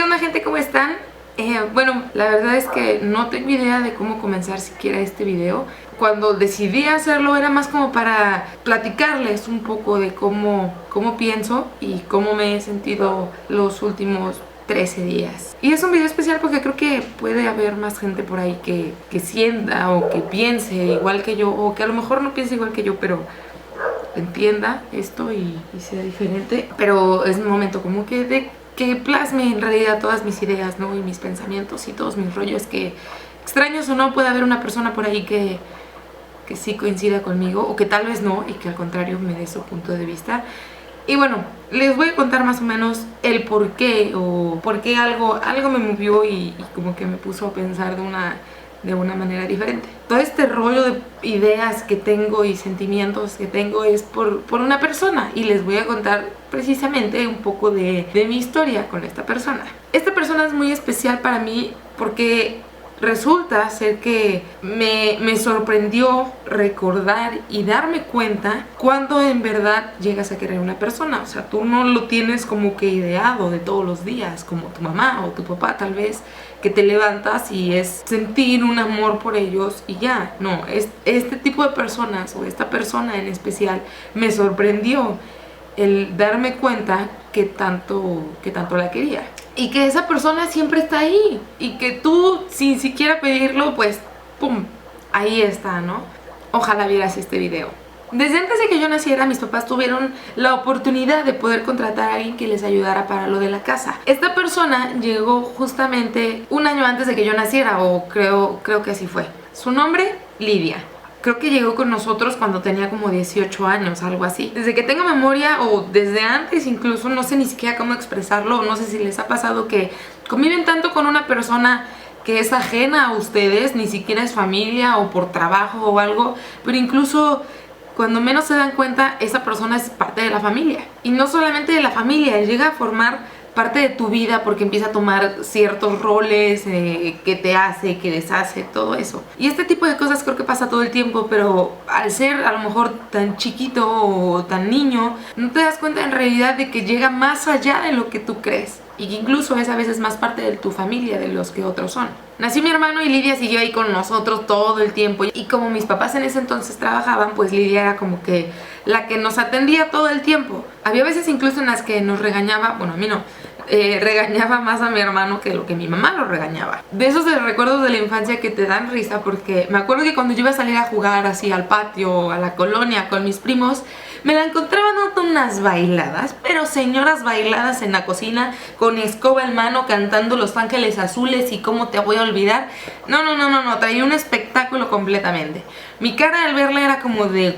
onda, gente? ¿Cómo están? Bueno, la verdad es que no tengo idea de cómo comenzar siquiera este video. Cuando decidí hacerlo era más como para platicarles un poco de cómo pienso y cómo me he sentido los últimos 13 días. Y es un video especial porque creo que puede haber más gente por ahí que sienta o que piense igual que yo, o que a lo mejor no piense igual que yo, pero entienda esto y sea diferente. Pero es un momento como que de que plasme en realidad todas mis ideas, ¿no? Y mis pensamientos y todos mis rollos, que extraños o no puede haber una persona por ahí que sí coincida conmigo, o que tal vez no, y que al contrario me dé su punto de vista. Y bueno, les voy a contar más o menos el por qué, o por qué algo me movió y como que me puso a pensar de una manera diferente. Todo este rollo de ideas que tengo y sentimientos que tengo es por una persona, y les voy a contar precisamente un poco de mi historia con esta persona. Esta persona es muy especial para mí porque resulta ser que me sorprendió recordar y darme cuenta cuando en verdad llegas a querer a una persona. O sea, tú no lo tienes como que ideado de todos los días, como tu mamá o tu papá tal vez, que te levantas y es sentir un amor por ellos y ya. No, este tipo de personas, o esta persona en especial, me sorprendió el darme cuenta que tanto la quería. Y que esa persona siempre está ahí. Y que tú, sin siquiera pedirlo, pues, ¡pum!, ahí está, ¿no? Ojalá vieras este video. Desde antes de que yo naciera, mis papás tuvieron la oportunidad de poder contratar a alguien que les ayudara para lo de la casa. Esta persona llegó justamente un año antes de que yo naciera, o creo que así fue. Su nombre, Lidia. Creo que llegó con nosotros cuando tenía como 18 años, algo así. Desde que tengo memoria, o desde antes incluso, no sé ni siquiera cómo expresarlo. No sé si les ha pasado que conviven tanto con una persona que es ajena a ustedes, ni siquiera es familia o por trabajo o algo, pero incluso cuando menos se dan cuenta, esa persona es parte de la familia. Y no solamente de la familia, llega a formar parte de tu vida porque empieza a tomar ciertos roles que te hace, que deshace, todo eso. Y este tipo de cosas creo que pasa todo el tiempo, pero al ser a lo mejor tan chiquito o tan niño, no te das cuenta en realidad de que llega más allá de lo que tú crees, y que incluso es a veces más parte de tu familia de los que otros son. Nació mi hermano y Lidia siguió ahí con nosotros todo el tiempo, y como mis papás en ese entonces trabajaban, pues Lidia era como que la que nos atendía todo el tiempo. Había veces incluso en las que nos regañaba, bueno, a mí no, regañaba más a mi hermano que lo que mi mamá lo regañaba. De esos recuerdos de la infancia que te dan risa, porque me acuerdo que cuando yo iba a salir a jugar así al patio, a la colonia con mis primos, me la encontraba dando unas bailadas, pero señoras bailadas en la cocina, con escoba en mano, cantando Los Ángeles Azules y Cómo te voy a olvidar. No, traía un espectáculo completamente. Mi cara al verla era como de...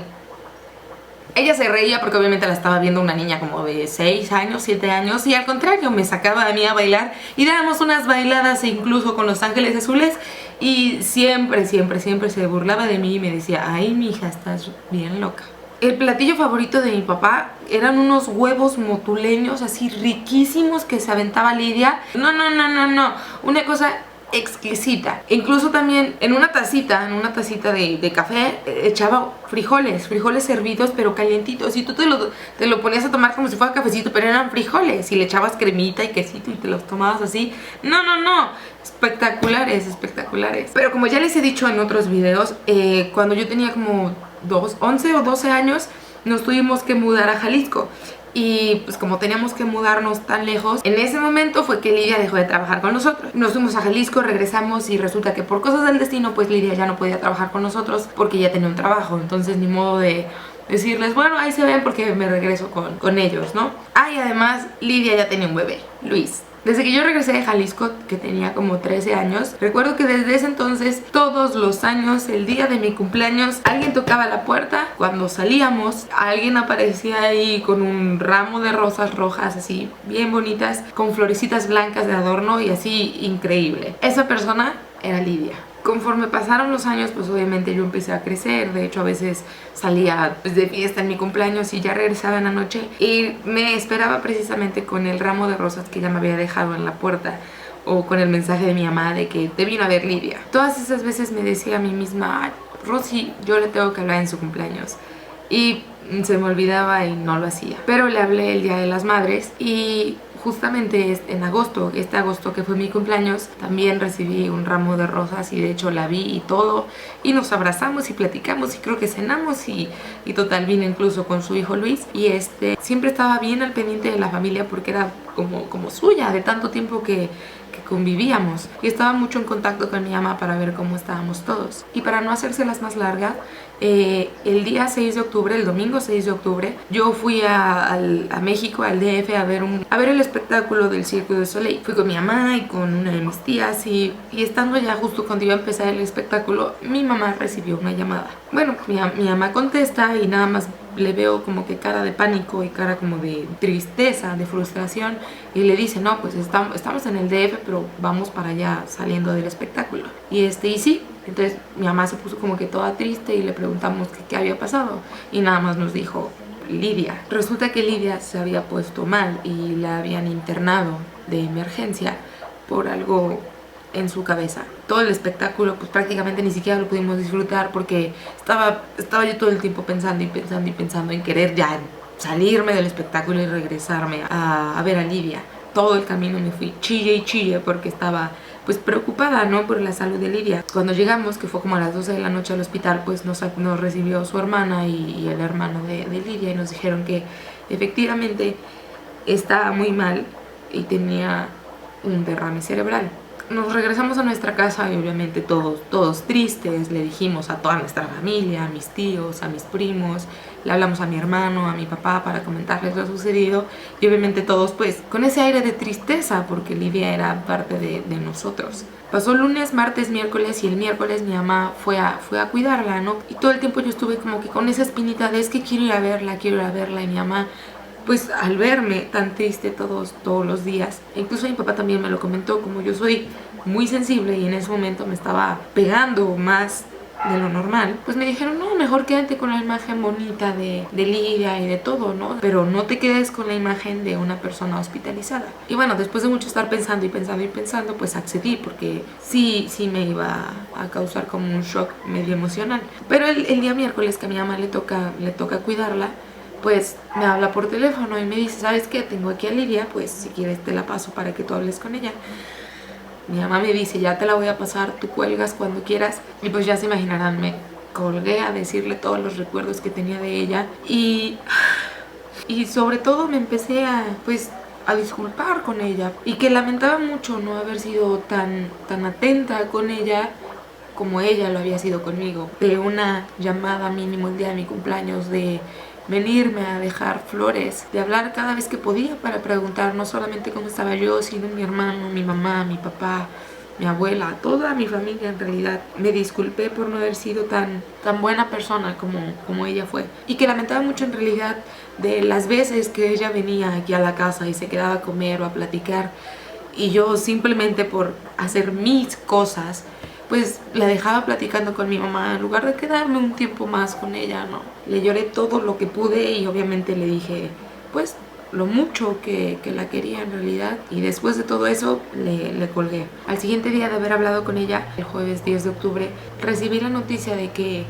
Ella se reía porque obviamente la estaba viendo una niña como de 6 años, 7 años, y al contrario, me sacaba a mí a bailar y dábamos unas bailadas incluso con Los Ángeles Azules, y siempre se burlaba de mí y me decía: ay, mija, estás bien loca. El platillo favorito de mi papá eran unos huevos motuleños así riquísimos que se aventaba Lidia. No, una cosa exquisita. Incluso también en una tacita de café, echaba frijoles hervidos pero calientitos, y tú te lo ponías a tomar como si fuera cafecito, pero eran frijoles, y le echabas cremita y quesito y te los tomabas así. No, espectaculares. Pero como ya les he dicho en otros videos, cuando yo tenía como 11 o 12 años, nos tuvimos que mudar a Jalisco. Y pues como teníamos que mudarnos tan lejos, en ese momento fue que Lidia dejó de trabajar con nosotros. Nos fuimos a Jalisco, regresamos, y resulta que por cosas del destino, pues Lidia ya no podía trabajar con nosotros porque ya tenía un trabajo. Entonces ni modo de decirles, bueno, ahí se ven porque me regreso con ellos, ¿no? Ah, y además Lidia ya tenía un bebé, Luis. Desde que yo regresé de Jalisco, que tenía como 13 años, recuerdo que desde ese entonces, todos los años, el día de mi cumpleaños, alguien tocaba la puerta. Cuando salíamos, alguien aparecía ahí con un ramo de rosas rojas así, bien bonitas, con florecitas blancas de adorno y así, increíble. Esa persona era Lidia. Conforme pasaron los años, pues obviamente yo empecé a crecer. De hecho, a veces salía de fiesta en mi cumpleaños y ya regresaba en la noche y me esperaba precisamente con el ramo de rosas que ella me había dejado en la puerta, o con el mensaje de mi mamá de que te vino a ver Lidia. Todas esas veces me decía a mí misma: Rosy, yo le tengo que hablar en su cumpleaños. Y se me olvidaba y no lo hacía. Pero le hablé el día de las madres y justamente en agosto, este agosto que fue mi cumpleaños, también recibí un ramo de rosas y de hecho la vi y todo, y nos abrazamos y platicamos y creo que cenamos y total, vino incluso con su hijo Luis, y siempre estaba bien al pendiente de la familia porque era como suya, de tanto tiempo que convivíamos, y estaba mucho en contacto con mi mamá para ver cómo estábamos todos. Y para no hacérselas más largas, el día 6 de octubre, el domingo 6 de octubre, yo fui a México, al DF, a ver el espectáculo del Cirque du Soleil. Fui con mi mamá y con una de mis tías y estando ya justo cuando iba a empezar el espectáculo, mi mamá recibió una llamada. Bueno, mi mamá contesta y nada más le veo como que cara de pánico y cara como de tristeza, de frustración, y le dice, no, pues estamos en el DF, pero vamos para allá saliendo del espectáculo. Y sí, entonces mi mamá se puso como que toda triste y le preguntamos qué había pasado y nada más nos dijo Lidia. Resulta que Lidia se había puesto mal y la habían internado de emergencia por algo en su cabeza. Todo el espectáculo pues prácticamente ni siquiera lo pudimos disfrutar porque estaba yo todo el tiempo pensando en querer ya salirme del espectáculo y regresarme a ver a Lidia. Todo el camino me fui chille y chille porque estaba pues preocupada, ¿no?, por la salud de Lidia. Cuando llegamos, que fue como a las 12 de la noche al hospital, pues nos recibió su hermana y el hermano de Lidia y nos dijeron que efectivamente estaba muy mal y tenía un derrame cerebral. Nos regresamos a nuestra casa y obviamente todos tristes. Le dijimos a toda nuestra familia, a mis tíos, a mis primos, le hablamos a mi hermano, a mi papá para comentarles lo sucedido y obviamente todos pues con ese aire de tristeza porque Lidia era parte de nosotros. Pasó lunes, martes, miércoles y el miércoles mi mamá fue a cuidarla, ¿no? Y todo el tiempo yo estuve como que con esa espinita de es que quiero ir a verla y mi mamá pues al verme tan triste todos los días, incluso mi papá también me lo comentó, como yo soy muy sensible y en ese momento me estaba pegando más de lo normal, pues me dijeron, no, mejor quédate con la imagen bonita de Lidia y de todo, ¿no? Pero no te quedes con la imagen de una persona hospitalizada. Y bueno, después de mucho estar pensando, pues accedí porque sí me iba a causar como un shock medio emocional. Pero el día miércoles que a mi mamá le toca cuidarla, pues me habla por teléfono y me dice, ¿sabes qué? Tengo aquí a Lidia, pues si quieres te la paso para que tú hables con ella. Mi mamá me dice, ya te la voy a pasar, tú cuelgas cuando quieras. Y pues ya se imaginarán, me colgué a decirle todos los recuerdos que tenía de ella. Y sobre todo me empecé a disculpar con ella. Y que lamentaba mucho no haber sido tan atenta con ella como ella lo había sido conmigo. De una llamada mínimo el día de mi cumpleaños, de venirme a dejar flores, de hablar cada vez que podía para preguntar no solamente cómo estaba yo, sino mi hermano, mi mamá, mi papá, mi abuela, toda mi familia en realidad. Me disculpé por no haber sido tan buena persona como ella fue. Y que lamentaba mucho en realidad de las veces que ella venía aquí a la casa y se quedaba a comer o a platicar y yo simplemente por hacer mis cosas pues la dejaba platicando con mi mamá en lugar de quedarme un tiempo más con ella, ¿no? Le lloré todo lo que pude y obviamente le dije pues lo mucho que la quería en realidad, y después de todo eso le colgué. Al siguiente día de haber hablado con ella, el jueves 10 de octubre, recibí la noticia de que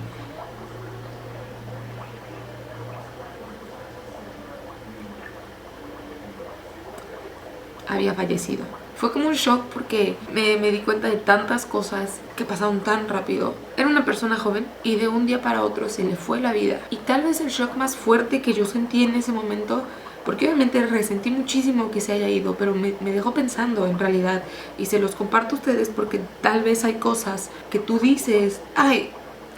había fallecido. Fue como un shock porque me di cuenta de tantas cosas que pasaron tan rápido. Era una persona joven y de un día para otro se le fue la vida. Y tal vez el shock más fuerte que yo sentí en ese momento, porque obviamente resentí muchísimo que se haya ido, pero me dejó pensando en realidad. Y se los comparto a ustedes porque tal vez hay cosas que tú dices, ay,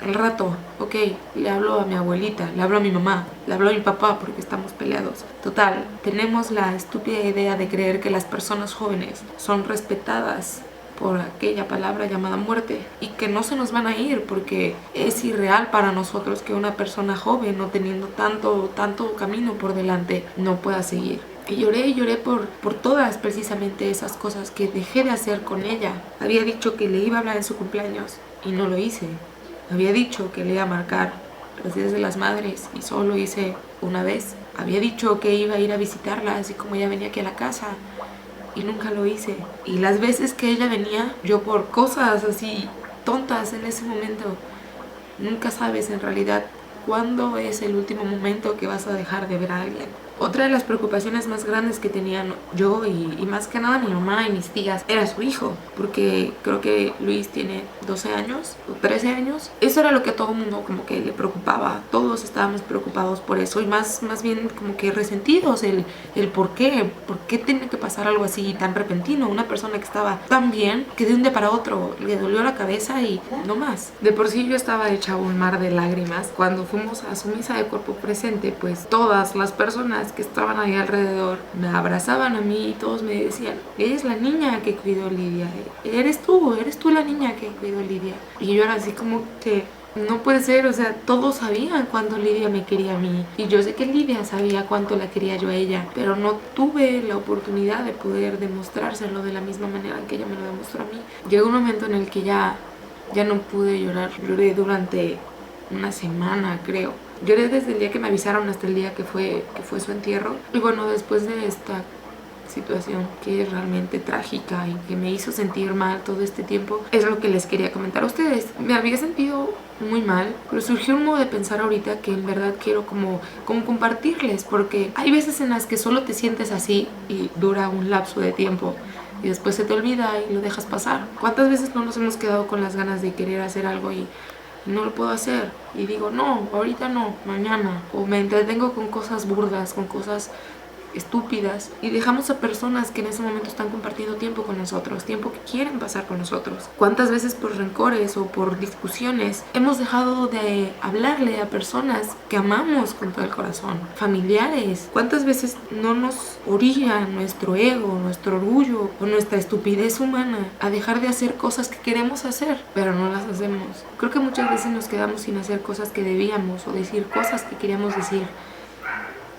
al rato, ok, le hablo a mi abuelita, le hablo a mi mamá, le hablo a mi papá porque estamos peleados. Total, tenemos la estúpida idea de creer que las personas jóvenes son respetadas por aquella palabra llamada muerte y que no se nos van a ir porque es irreal para nosotros que una persona joven, no teniendo tanto camino por delante, no pueda seguir. Y lloré por todas precisamente esas cosas que dejé de hacer con ella. Había dicho que le iba a hablar en su cumpleaños y no lo hice. Había dicho que le iba a marcar los días de las madres y solo lo hice una vez. Había dicho que iba a ir a visitarla así como ella venía aquí a la casa y nunca lo hice. Y las veces que ella venía, yo por cosas así tontas en ese momento, nunca sabes en realidad cuándo es el último momento que vas a dejar de ver a alguien. Otra de las preocupaciones más grandes que tenían yo y más que nada mi mamá y mis tías era su hijo, porque creo que Luis tiene 12 años o 13 años. Eso era lo que a todo el mundo como que le preocupaba. Todos estábamos preocupados por eso y más bien como que resentidos el por qué tenía que pasar algo así tan repentino. Una persona que estaba tan bien que de un día para otro le dolió la cabeza y no más. De por sí yo estaba hecha un mar de lágrimas. Cuando fuimos a su misa de cuerpo presente, pues todas las personas que estaban ahí alrededor me abrazaban a mí y todos me decían: eres la niña que cuidó Lidia, eres tú la niña que cuidó Lidia. Y yo era así como que no puede ser, o sea, todos sabían cuánto Lidia me quería a mí y yo sé que Lidia sabía cuánto la quería yo a ella, pero no tuve la oportunidad de poder demostrárselo de la misma manera en que ella me lo demostró a mí. Llegó un momento en el que ya no pude llorar. Lloré durante una semana, creo. Lloré desde el día que me avisaron hasta el día que fue su entierro. Y bueno, después de esta situación que es realmente trágica y que me hizo sentir mal todo este tiempo, es lo que les quería comentar a ustedes. Me había sentido muy mal, pero surgió un modo de pensar ahorita que en verdad quiero como compartirles, porque hay veces en las que solo te sientes así y dura un lapso de tiempo y después se te olvida y lo dejas pasar. ¿Cuántas veces no nos hemos quedado con las ganas de querer hacer algo y no lo puedo hacer? Y digo, no, ahorita no, mañana. O me entretengo con cosas burdas, con cosas estúpidas y dejamos a personas que en ese momento están compartiendo tiempo con nosotros, tiempo que quieren pasar con nosotros. ¿Cuántas veces por rencores o por discusiones hemos dejado de hablarle a personas que amamos con todo el corazón? Familiares. ¿Cuántas veces no nos orilla nuestro ego, nuestro orgullo o nuestra estupidez humana a dejar de hacer cosas que queremos hacer, pero no las hacemos? Creo que muchas veces nos quedamos sin hacer cosas que debíamos o decir cosas que queríamos decir.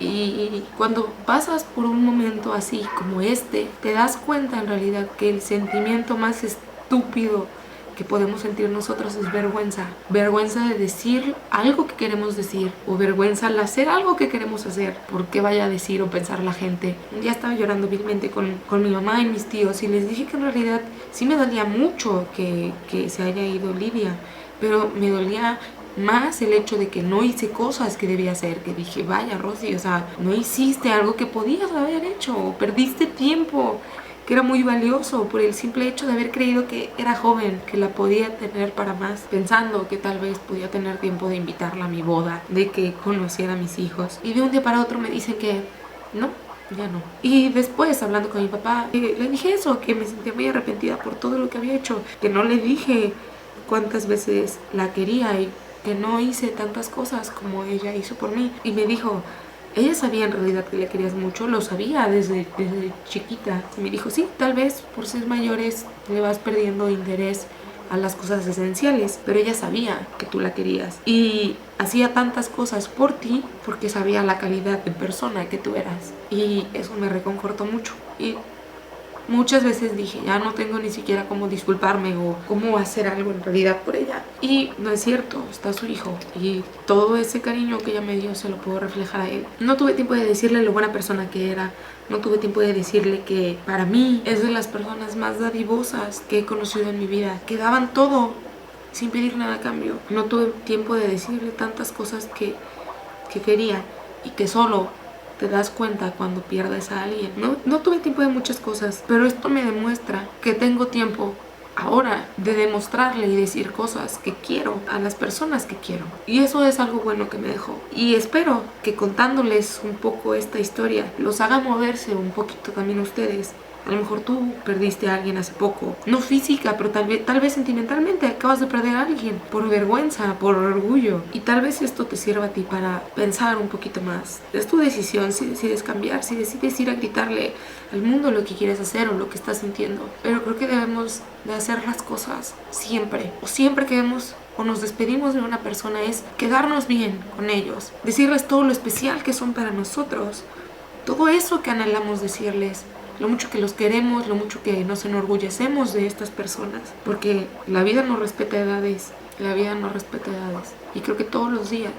Y cuando pasas por un momento así como este, te das cuenta en realidad que el sentimiento más estúpido que podemos sentir nosotros es vergüenza. Vergüenza de decir algo que queremos decir o vergüenza al hacer algo que queremos hacer. ¿Por qué vaya a decir o pensar la gente? Un día estaba llorando vilmente con mi mamá y mis tíos y les dije que en realidad sí me dolía mucho que se haya ido Lidia, pero me dolía más el hecho de que no hice cosas que debía hacer, que dije, vaya Rosy, o sea, no hiciste algo que podías haber hecho, o perdiste tiempo que era muy valioso por el simple hecho de haber creído que era joven, que la podía tener para más, pensando que tal vez podía tener tiempo de invitarla a mi boda, de que conociera a mis hijos, y de un día para otro me dicen que no, ya no. Y después, hablando con mi papá, le dije eso, que me sentía muy arrepentida por todo lo que había hecho, que no le dije cuántas veces la quería y que no hice tantas cosas como ella hizo por mí. Y me dijo, ella sabía en realidad que le querías mucho, lo sabía desde chiquita. Y me dijo, sí, tal vez por ser mayores le vas perdiendo interés a las cosas esenciales, pero ella sabía que tú la querías y hacía tantas cosas por ti porque sabía la calidad de persona que tú eras. Y eso me reconfortó mucho. Y muchas veces dije, ya no tengo ni siquiera cómo disculparme o cómo hacer algo en realidad por ella. Y no es cierto, está su hijo. Y todo ese cariño que ella me dio se lo puedo reflejar a él. No tuve tiempo de decirle lo buena persona que era. No tuve tiempo de decirle que para mí es de las personas más dadivosas que he conocido en mi vida. Que daban todo sin pedir nada a cambio. No tuve tiempo de decirle tantas cosas que quería y que solo te das cuenta cuando pierdes a alguien. No tuve tiempo de muchas cosas, pero esto me demuestra que tengo tiempo ahora de demostrarle y decir cosas que quiero a las personas que quiero. Y eso es algo bueno que me dejó. Y espero que contándoles un poco esta historia los haga moverse un poquito también ustedes. A lo mejor tú perdiste a alguien hace poco, no física, pero tal vez sentimentalmente acabas de perder a alguien por vergüenza, por orgullo. Y tal vez esto te sirva a ti para pensar un poquito más. Es tu decisión si decides cambiar, si decides ir a gritarle al mundo lo que quieres hacer o lo que estás sintiendo. Pero creo que debemos de hacer las cosas siempre. O siempre que vemos o nos despedimos de una persona es quedarnos bien con ellos. Decirles todo lo especial que son para nosotros. Todo eso que anhelamos decirles. Lo mucho que los queremos, lo mucho que nos enorgullecemos de estas personas. Porque la vida no respeta edades, la vida no respeta edades. Y creo que todos los días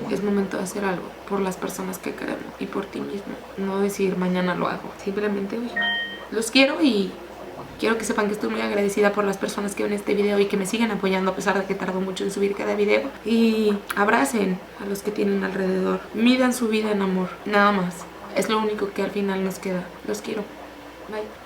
es momento de hacer algo por las personas que queremos y por ti mismo. No decir mañana lo hago, simplemente hoy. Los quiero y quiero que sepan que estoy muy agradecida por las personas que ven este video y que me siguen apoyando a pesar de que tardo mucho en subir cada video. Y abracen a los que tienen alrededor, midan su vida en amor, nada más. Es lo único que al final nos queda. Los quiero. Bye.